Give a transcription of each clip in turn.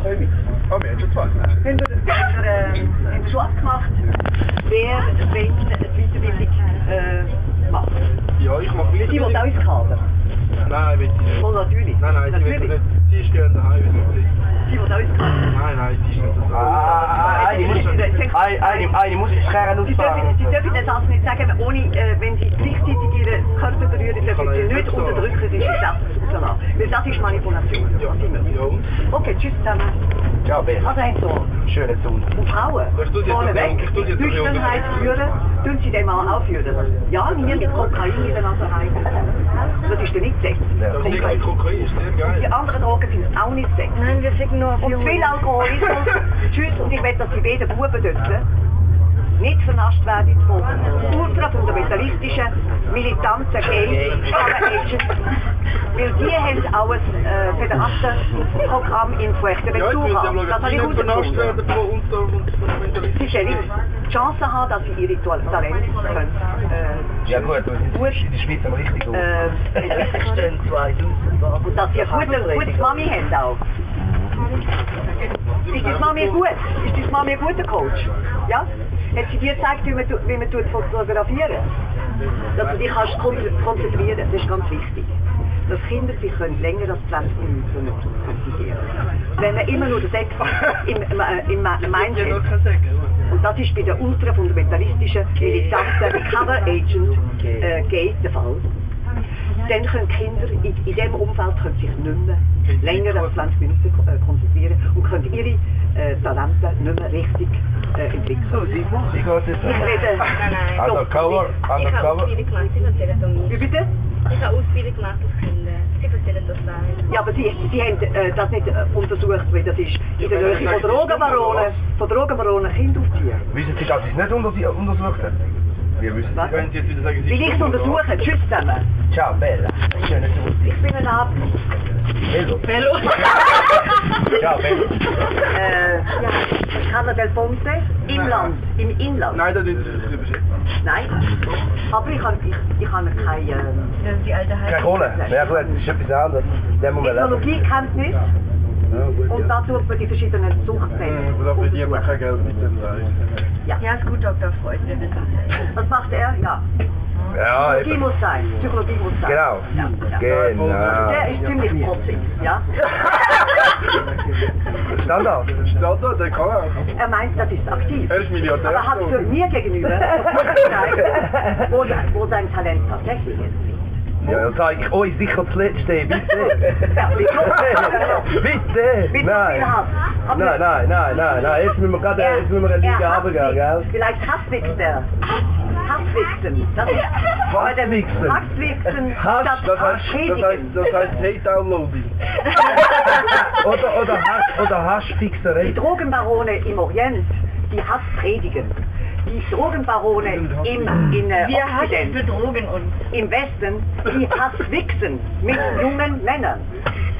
Komik. Oh, wir haben schon zwei. Haben wir schon abgemacht, wer, wenn, die Weiterbildung macht. Ja, ich mache Sie will auch ins Kader. Nein, will ich nicht. Oh, natürlich. Nein, sie will nicht. Sie ist gerne daheim. Sie will auch ins Kader. Nein, sie ist nicht so. Eine muss ich scheren ausfahren. Sie dürfen den Satz nicht sagen, ohne, wenn Sie gleichzeitig Ihren Körper berühren, dürfen Sie nicht unterdrückerisch den Satz rauslassen. Weil das ist Manipulation. Ja. Okay, tschüss zusammen. Ciao, Bella. Also haben Sie Schönen Sonntag. und Frauen vorneweg, Nüchternheit führen, tun Sie den Mann auch führen. Ja, nie mit Kokain in der Nase rein. Das ist der nicht Sex. Kokain ist sehr geil. Die anderen Drogen sind auch nicht Sex. Nein, wir ficken nur auf Und Jungen. viel Alkoholismus. Tschüss, und ich will, dass die beiden Buben dort nicht vernascht werden von ultrafundamentalistischen, militanten Gay-Agents. Weil die haben auch ein Föderatenprogramm in Fuerteventura. Das habe ich vernascht herausgefunden. werden von Unterfundamentalismus. Sie sollen die Chance haben, dass sie ihre Talente können. Ja gut, aber in der Schweiz haben wir richtig gut. Stehen 2000. Und dass sie eine gute Mami haben auch. Ist die Mami gut? Ist die Mami ein guter Coach? Ja? Hat sie dir gezeigt, wie man fotografieren? Dass du dich kannst konzentrieren, das ist ganz wichtig. Dass Kinder sich länger als 20 Minuten konzentrieren. Wenn man immer nur den Sex im Mindset, und das ist bei den ultrafundamentalistischen, militanten Cover Agent Gay der Fall, dann können Kinder in diesem Umfeld können sich nicht mehr länger als 20 Minuten konzentrieren und können ihre Talente nicht mehr richtig entwickeln. Wie geht es? Ich rede... Undercover. Ich habe Ausbildung gemacht, Sie erzählen das Wie nicht. bitte? Ich habe Ausbildung gemacht als Kinder. Sie erzählen das nicht. Ja, aber Sie haben das nicht untersucht, weil das ist in der Nähe von Drogenbaronen Kinder aufziehen. Wissen Sie, dass Sie es nicht untersucht haben? Wir wissen Was? Können Sie jetzt wieder sagen, Sie Will ich es untersuchen? Tschüss zusammen. Ciao, Bella. Schönen Sonntag. Ich bin ein Arzt. Bello. Ciao, Bello. Casa del Ponte, im Land, im Inland. Nein, das ist nicht beschäftigt. Nein, aber ich habe keine Das ist die alte Keine Heim. Kohle. Ja gut, das ist etwas anderes. Den muss man lernen. Technologiekenntnis und da tut man die verschiedenen Zuchtfälle. Aber dafür verdient man kein Geld mit dem Reich. Ja. Ja, ist gut, Dr. Freud. Wir wissen es. Was macht er? Ja. Ja, Psychologie eben. muss sein. Psychologie muss sein. Genau. Ja. Genau. Der ist ziemlich protzig, ja. Standard. Standard, der kann er. Er meint, das ist aktiv. Er ist Milliardär. Aber hat für mir gegenüber gezeigt, wo sein Talent tatsächlich ist. Ja, dann sage ich euch sicher das Letzte, bitte. Ja, bitte. Bitte. Mit Nein. viel Hass. Aber Nein. Jetzt müssen wir gerade eine Liga runtergehen, gell? Vielleicht Hasswichser. Hasswichsen. Das ist Hasswichsen. Hasswichsen Hass, statt Das heißt Hate-Downloading. oder Haschfixerei. Die Drogenbarone im Orient, die Hass predigen. Die Drogenbarone in Wir Occident, betrogen uns. im Westen, die Hasswichsen mit jungen Männern.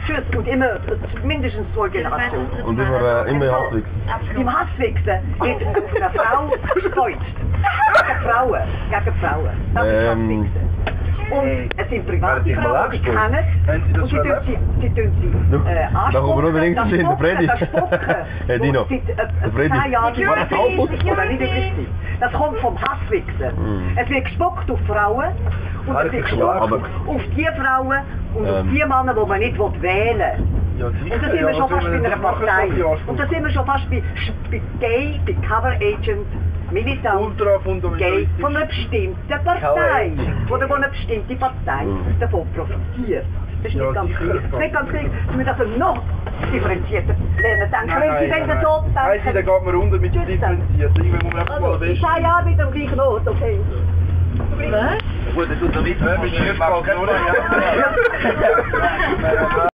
Tschüss, und immer mindestens 2 Generationen. Und immer Hasswichsen. Im Hasswichsen wird auf eine Frau gekreuzt. Gegen Frauen. Das ist Hasswichsen. Und es sind private Frauen, die kennen und sie tun sie anspucken, das Hey, Dino. Seit 10 Jahren oder nicht üblich. Das kommt vom Hasswichsen. Es wird gespuckt auf Frauen und es wird gespuckt auf die Frauen und auf die Männer, die man nicht wählen will. Ja, Und da sind wir schon fast bei einer Partei. Und da sind wir schon fast bei Gay, bei Cover Agent, Militant, Gay von einer bestimmten Partei. Oder von einer bestimmten Partei davon profitiert. Das ist nicht ganz klar. Das ist nicht ganz klar. Wir müssen also noch differenzierter lernen denken. Wenn Sie dann so denken... Nein, da geht man runter mit dem differenziert. Irgendwann muss man einfach mal Ich sage ja mit dem gleichen Not, okay. Was? Gut, das tut so weit. Ja,